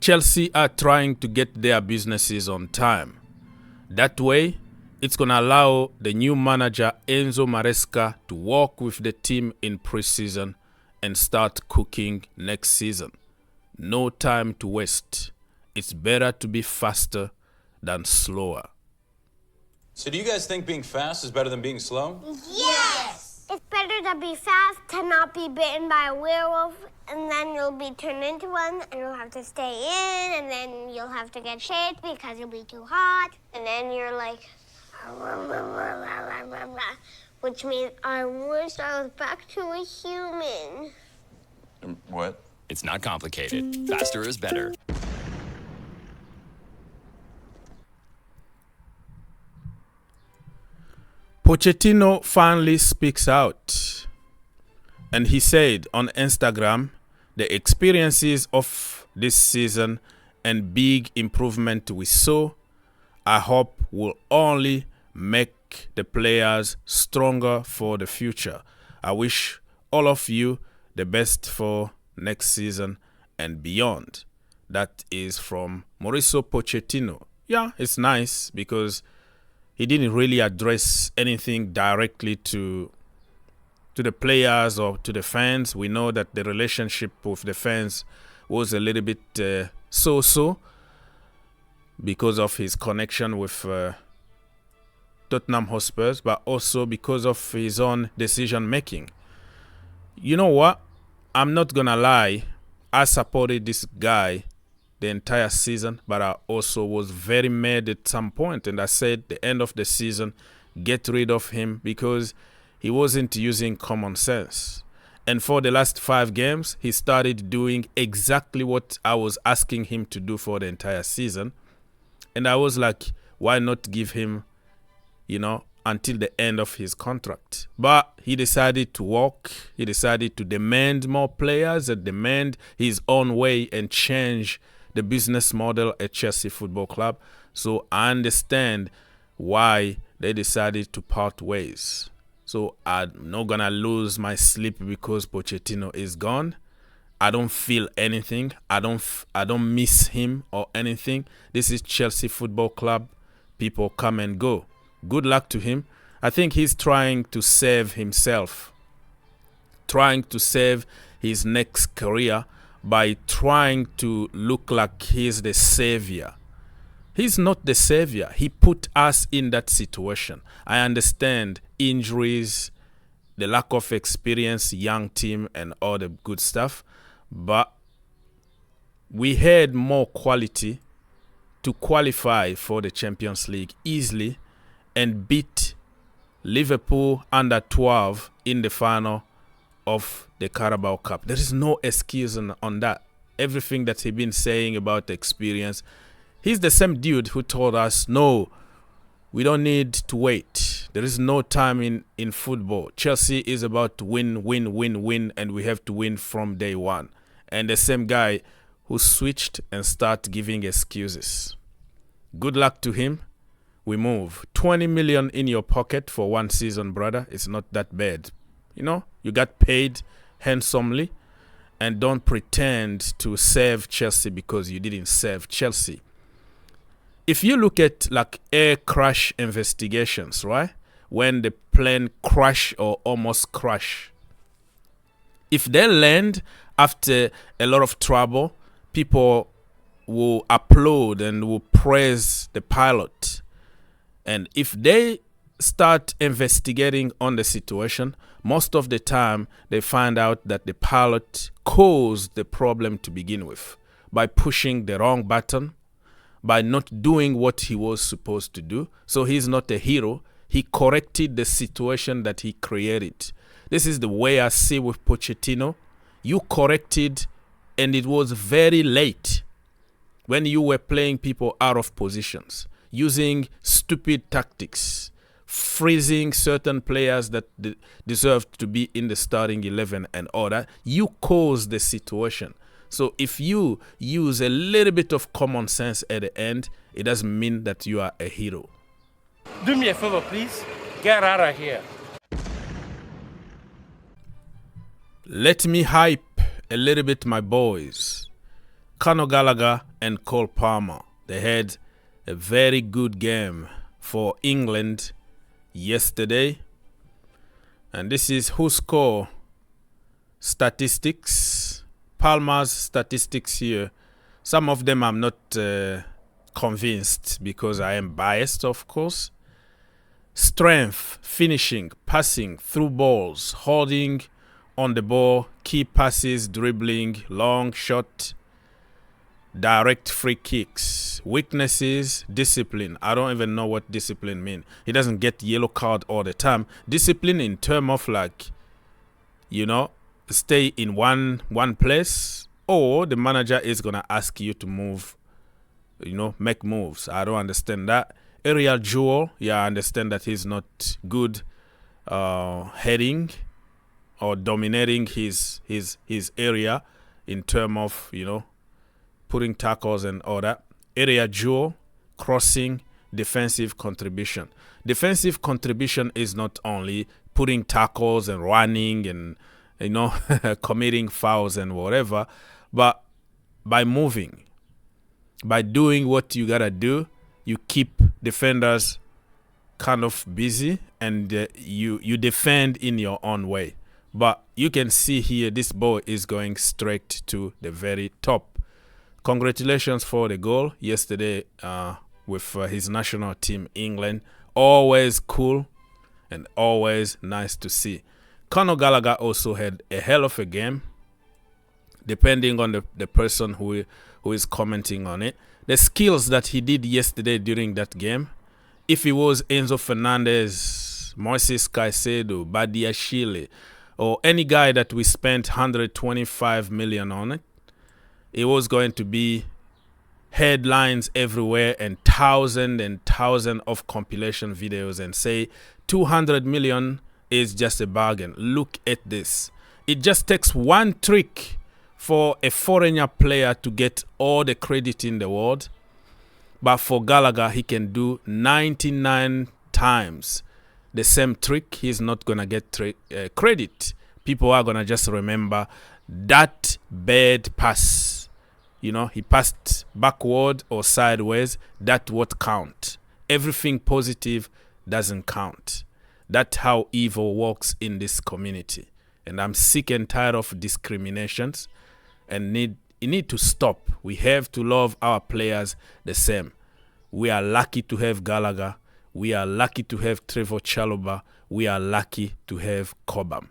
Chelsea are trying to get their businesses on time. That way, it's going to allow the new manager Enzo Maresca to work with the team in pre-season and start cooking next season. No time to waste. It's better to be faster than slower. So do you guys think being fast is better than being slow? Yes! It's better to be fast, to not be bitten by a werewolf, and then you'll be turned into one, and you'll have to stay in, and then you'll have to get shaved because you'll be too hot, and then you're like, which means I wish I was back to a human. What? It's not complicated. Faster is better. Pochettino finally speaks out, and he said on Instagram, the experiences of this season and big improvement we saw, I hope will only make the players stronger for the future. I wish all of you the best for next season and beyond. That is from Mauricio Pochettino. Yeah, it's nice because he didn't really address anything directly to the players or to the fans. We know that the relationship with the fans was a little bit so-so because of his connection with Tottenham Hotspurs, but also because of his own decision-making. You know what? I'm not going to lie. I supported this guy the entire season, but I also was very mad at some point, and I said the end of the season, get rid of him because he wasn't using common sense. And for the last 5 games, he started doing exactly what I was asking him to do for the entire season. And I was like, why not give him, until the end of his contract? But he decided to walk. He decided to demand more players and demand his own way and change the business model at Chelsea Football Club. So I understand why they decided to part ways. So I'm not going to lose my sleep because Pochettino is gone. I don't feel anything. I don't miss him or anything. This is Chelsea Football Club. People come and go. Good luck to him. I think he's trying to save himself, trying to save his next career by trying to look like he's the savior. He's not the savior. He put us in that situation. I understand injuries, the lack of experience, young team, and all the good stuff. But we had more quality to qualify for the Champions League easily and beat Liverpool under 12 in the final of the Carabao Cup. There is no excuse on that. Everything that he's been saying about the experience, he's the same dude who told us, no, we don't need to wait. There is no time in football. Chelsea is about to win, and we have to win from day one. And the same guy who switched and started giving excuses. Good luck to him. We move. 20 million in your pocket for 1 season, brother. It's not that bad. You got paid handsomely, and don't pretend to save Chelsea because you didn't save Chelsea. If you look at like air crash investigations, right? When the plane crash or almost crash, if they land after a lot of trouble, people will applaud and will praise the pilot. And if they start investigating on the situation, most of the time they find out that the pilot caused the problem to begin with by pushing the wrong button, by not doing what he was supposed to do. So he's not a hero. He corrected the situation that he created. This is the way I see with Pochettino. You corrected, and it was very late when you were playing people out of positions, using stupid tactics, freezing certain players that deserved to be in the starting 11 and all that. You caused the situation. So if you use a little bit of common sense at the end, it doesn't mean that you are a hero. Do me a favor, please. Get out of here. Let me hype a little bit my boys. Conor Gallagher and Cole Palmer. They had a very good game for England yesterday. And this is who score statistics. Palmer's statistics here. Some of them I'm not convinced because I am biased, of course. Strength, finishing, passing, through balls, holding on the ball, key passes, dribbling, long shot, direct free kicks. Weaknesses, discipline. I don't even know what discipline means. He doesn't get yellow card all the time. Discipline in terms of like, stay in one place, or the manager is going to ask you to move, make moves. I don't understand that. Aerial duel, I understand that he's not good heading or dominating his area in terms of, putting tackles and all that. Area duel, crossing, defensive contribution. Defensive contribution is not only putting tackles and running and, committing fouls and whatever, but by moving, by doing what you got to do, you keep defenders kind of busy and you defend in your own way. But you can see here this ball is going straight to the very top. Congratulations for the goal yesterday with his national team, England. Always cool and always nice to see. Conor Gallagher also had a hell of a game, depending on the person who is commenting on it. The skills that he did yesterday during that game, if it was Enzo Fernandez, Moises Caicedo, Badiashile, or any guy that we spent 125 million on it, it was going to be headlines everywhere and thousands of compilation videos and say 200 million is just a bargain. Look at this. It just takes one trick for a foreigner player to get all the credit in the world. But for Gallagher, he can do 99 times the same trick. He's not going to get credit. People are going to just remember that bad pass. He passed backward or sideways. That's what counts. Everything positive doesn't count. That's how evil works in this community. And I'm sick and tired of discriminations. And it need to stop. We have to love our players the same. We are lucky to have Gallagher. We are lucky to have Trevor Chalobah. We are lucky to have Cobham.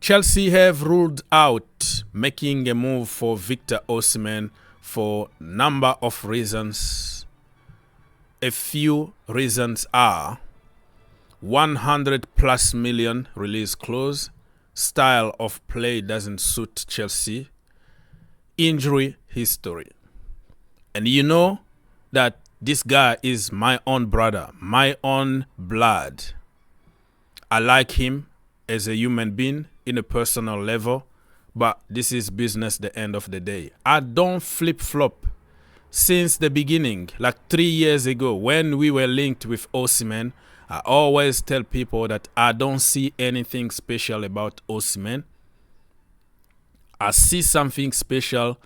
Chelsea have ruled out making a move for Victor Osimhen for a number of reasons. A few reasons are 100+ million release clause, style of play doesn't suit Chelsea, injury history. And you know that this guy is my own brother, my own blood. I like him as a human being in a personal level, but this is business at the end of the day. I don't flip-flop. Since the beginning, like 3 years ago, when we were linked with Osimhen, I always tell people that I don't see anything special about Osimhen. I see something special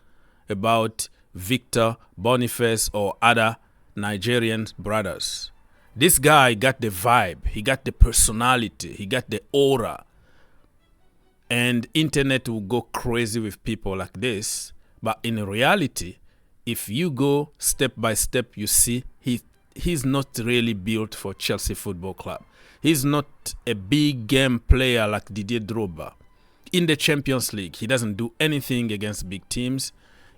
about Victor, Boniface, or other Nigerian brothers. This guy got the vibe, he got the personality, he got the aura. And internet will go crazy with people like this. But in reality, if you go step by step, you see he's not really built for Chelsea Football Club. He's not a big game player like Didier Drogba. In the Champions League, he doesn't do anything against big teams.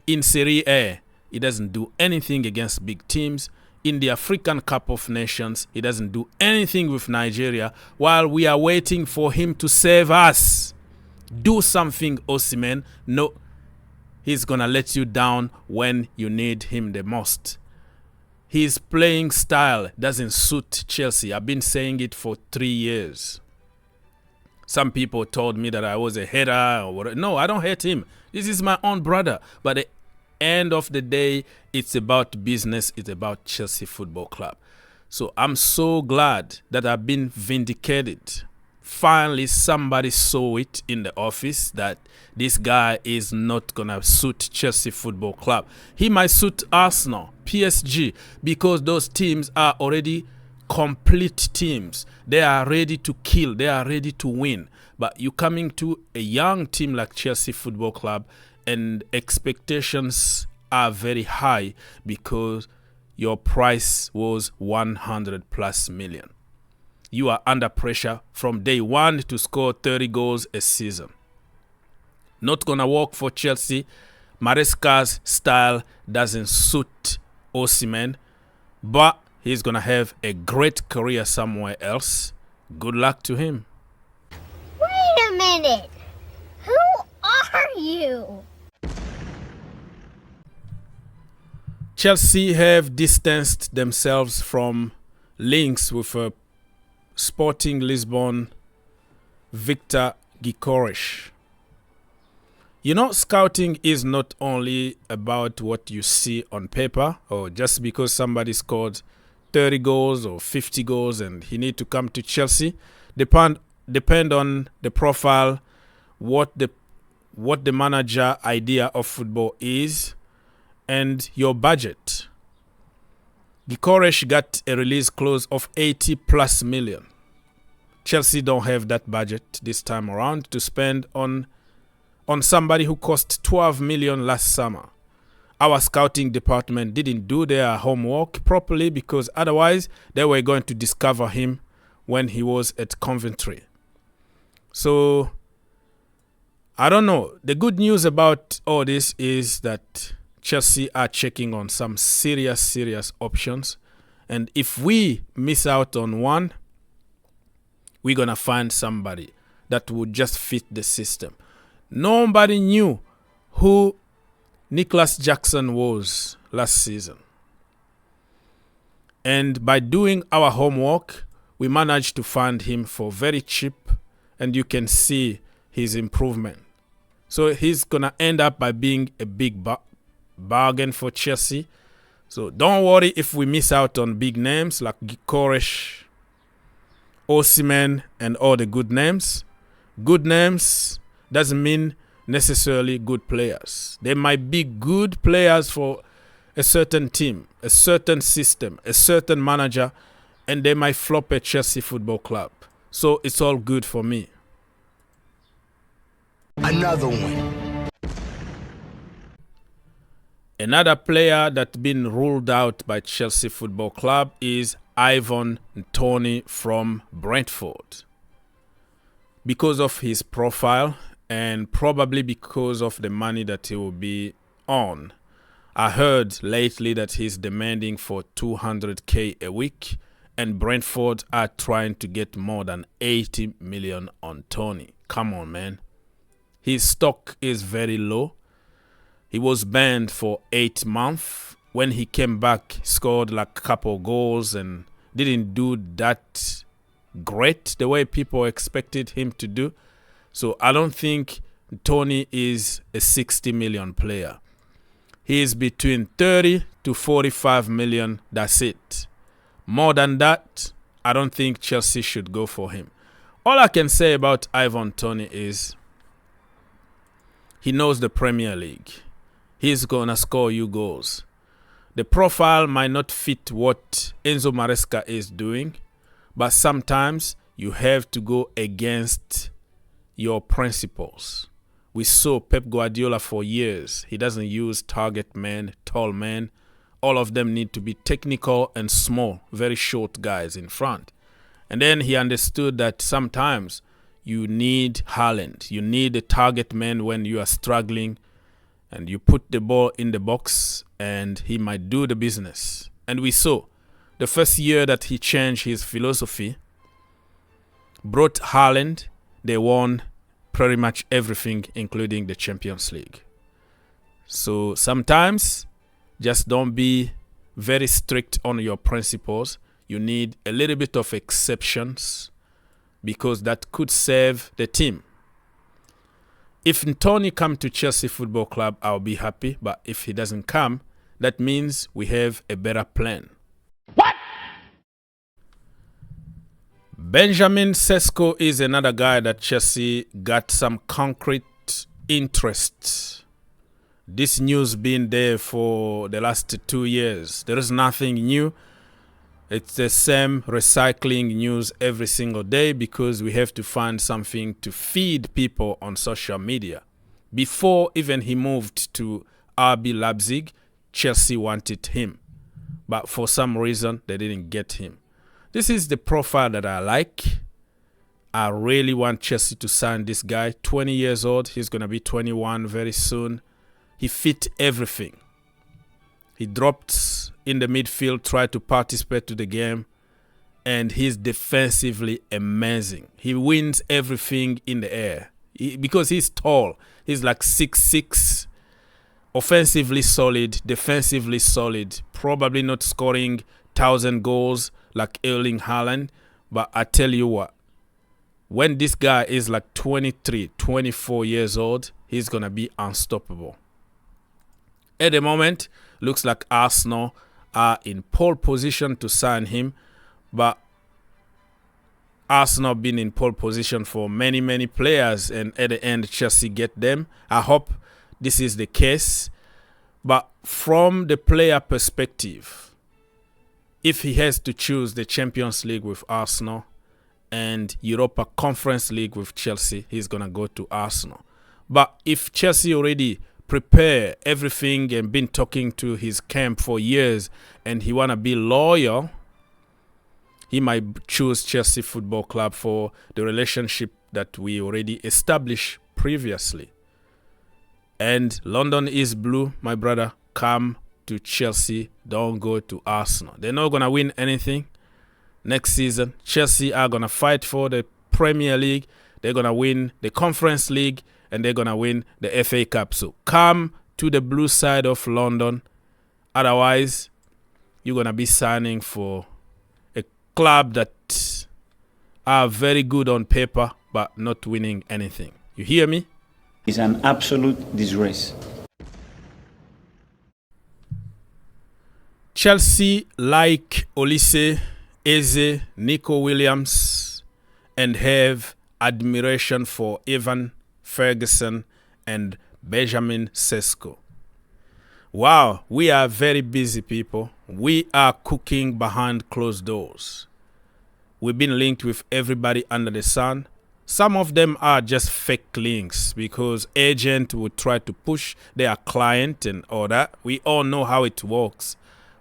In Serie A, he doesn't do anything against big teams. In the African Cup of Nations, he doesn't do anything with Nigeria while we are waiting for him to save us. Do something, Osimhen. No, he's going to let you down when you need him the most. His playing style doesn't suit Chelsea. I've been saying it for 3 years. Some people told me that I was a hater or whatever. No, I don't hate him. This is my own brother. But at the end of the day, it's about business. It's about Chelsea Football Club. So I'm so glad that I've been vindicated finally somebody saw it in the office that this guy is not going to suit Chelsea Football Club. He might suit Arsenal, PSG, because those teams are already complete teams. They are ready to kill. They are ready to win. But you coming to a young team like Chelsea Football Club and expectations are very high because your price was 100 plus million. You are under pressure from day one to score 30 goals a season. Not gonna work for Chelsea. Maresca's style doesn't suit Osimhen, but he's gonna have a great career somewhere else. Good luck to him. Wait a minute. Who are you? Chelsea have distanced themselves from links with Sporting Lisbon Victor Gyokeres. You know, scouting is not only about what you see on paper, or just because somebody scored 30 goals or 50 goals and he need to come to Chelsea. Depend on the profile, what the manager idea of football is, and your budget. Gyokeres got a release clause of 80 plus million. Chelsea don't have that budget this time around to spend on somebody who cost 12 million last summer. Our scouting department didn't do their homework properly because otherwise they were going to discover him when he was at Coventry. So, I don't know. The good news about all this is that Chelsea are checking on some serious options. And if we miss out on one, we're going to find somebody that would just fit the system. Nobody knew who Nicholas Jackson was last season. And by doing our homework, we managed to find him for very cheap, and you can see his improvement. So he's going to end up by being a big bargain for Chelsea. So don't worry if we miss out on big names like Gyokeres, Osimhen, and all the good names. Good names doesn't mean necessarily good players. They might be good players for a certain team, a certain system, a certain manager, and they might flop at Chelsea Football Club. So it's all good for me. Another one. Another player that's been ruled out by Chelsea Football Club is Ivan Toney from Brentford. Because of his profile and probably because of the money that he will be on. I heard lately that he's demanding for 200k a week, and Brentford are trying to get more than 80 million on Toney. Come on, man. His stock is very low. He was banned for 8 months. When he came back, scored like a couple goals and didn't do that great the way people expected him to do. So I don't think Toney is a 60 million player. He is between 30 to 45 million. That's it. More than that, I don't think Chelsea should go for him. All I can say about Ivan Toney is he knows the Premier League. He's going to score you goals. The profile might not fit what Enzo Maresca is doing, but sometimes you have to go against your principles. We saw Pep Guardiola for years. He doesn't use target men, tall men. All of them need to be technical and small, very short guys in front. And then he understood that sometimes you need Haaland. You need a target man when you are struggling, and you put the ball in the box and he might do the business. And we saw the first year that he changed his philosophy, brought Haaland, they won pretty much everything, including the Champions League. So sometimes just don't be very strict on your principles. You need a little bit of exceptions because that could save the team. If Toney come to Chelsea Football Club, I'll be happy. But if he doesn't come, that means we have a better plan. What? Benjamin Sesko is another guy that Chelsea got some concrete interest. This news been there for the last 2 years. There is nothing new. It's the same recycling news every single day because we have to find something to feed people on social media. Before even he moved to RB Leipzig, Chelsea wanted him. But for some reason, they didn't get him. This is the profile that I like. I really want Chelsea to sign this guy. 20 years old. He's going to be 21 very soon. He fit everything. He dropped in the midfield, tried to participate to the game, and he's defensively amazing. He wins everything in the air because he's tall. He's like 6'6", offensively solid, defensively solid, probably not scoring 1,000 goals like Erling Haaland, but I tell you what, when this guy is like 23, 24 years old, he's going to be unstoppable. At the moment, looks like Arsenal are in pole position to sign him, but Arsenal been in pole position for many, many players, and at the end, Chelsea get them. I hope this is the case. But from the player perspective, if he has to choose the Champions League with Arsenal and Europa Conference League with Chelsea, he's going to go to Arsenal. But if Chelsea already prepare everything and been talking to his camp for years and he want to be loyal, he might choose Chelsea Football Club for the relationship that we already established previously. And London is blue, my brother. Come to Chelsea. Don't go to Arsenal. They're not going to win anything next season. Chelsea are going to fight for the Premier League. They're going to win the Conference League. And they're going to win the FA Cup. So come to the blue side of London. Otherwise, you're going to be signing for a club that are very good on paper, but not winning anything. You hear me? It's an absolute disgrace. Chelsea like Olise, Eze, Nico Williams, and have admiration for Evan Ferguson and Benjamin Sesko. Wow, we are very busy people. We are cooking behind closed doors. We've been linked with everybody under the sun. Some of them are just fake links because agent would try to push their client and all that. We all know how it works.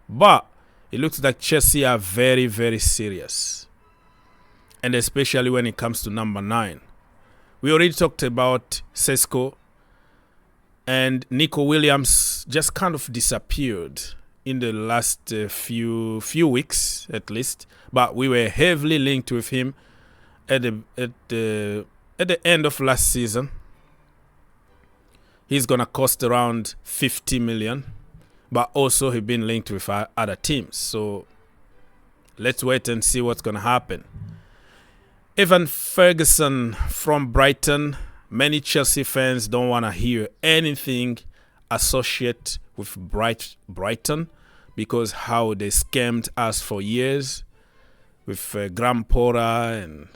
But it looks like Chelsea are very, very serious. And especially when it comes to number 9. We already talked about Sesko, and Nico Williams just kind of disappeared in the last few weeks at least. But we were heavily linked with him at the end of last season. He's gonna cost around 50 million, but also he's been linked with other teams. So let's wait and see what's gonna happen. Evan Ferguson from Brighton. Many Chelsea fans don't want to hear anything associated with Brighton because how they scammed us for years with Graham Potter and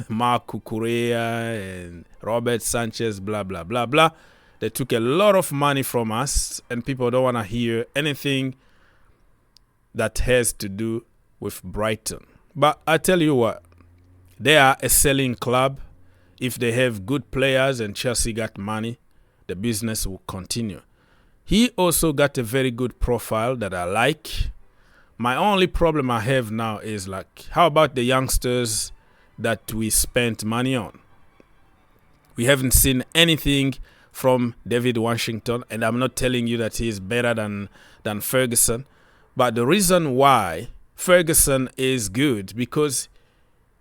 Marc Cucurella and Robert Sanchez, blah, blah, blah, blah. They took a lot of money from us, and people don't want to hear anything that has to do with Brighton. But I tell you what, they are a selling club. If they have good players and Chelsea got money, the business will continue. He also got a very good profile that I like. My only problem I have now is like, how about the youngsters that we spent money on? We haven't seen anything from David Washington, and I'm not telling you that he's better than Ferguson. But the reason why Ferguson is good because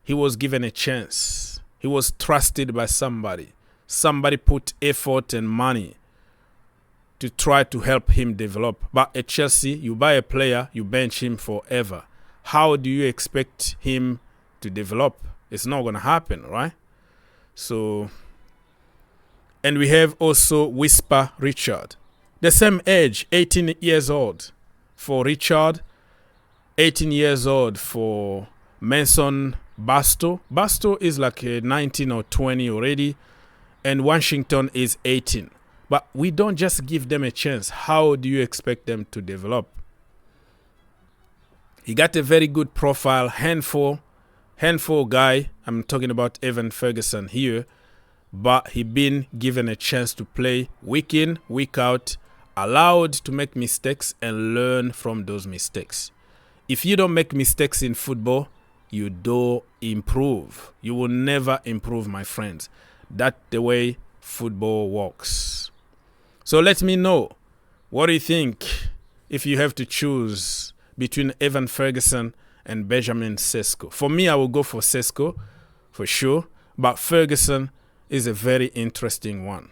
he was given a chance. He was trusted by somebody. Somebody put effort and money to try to help him develop. But at Chelsea, you buy a player, you bench him forever. How do you expect him to develop? It's not going to happen, right? So, and we have also Whisper Richard. The same age, 18 years old for Richard, 18 years old for Benson Basto. Basto is like 19 or 20 already, and Washington is 18. But we don't just give them a chance. How do you expect them to develop? He got a very good profile, handful guy. I'm talking about Evan Ferguson here. But he been given a chance to play week in, week out, allowed to make mistakes and learn from those mistakes. If you don't make mistakes in football, you don't improve. You will never improve, my friends. That's the way football works. So let me know, what do you think if you have to choose between Evan Ferguson and Benjamin Sesko? For me, I will go for Sesko, for sure. But Ferguson is a very interesting one.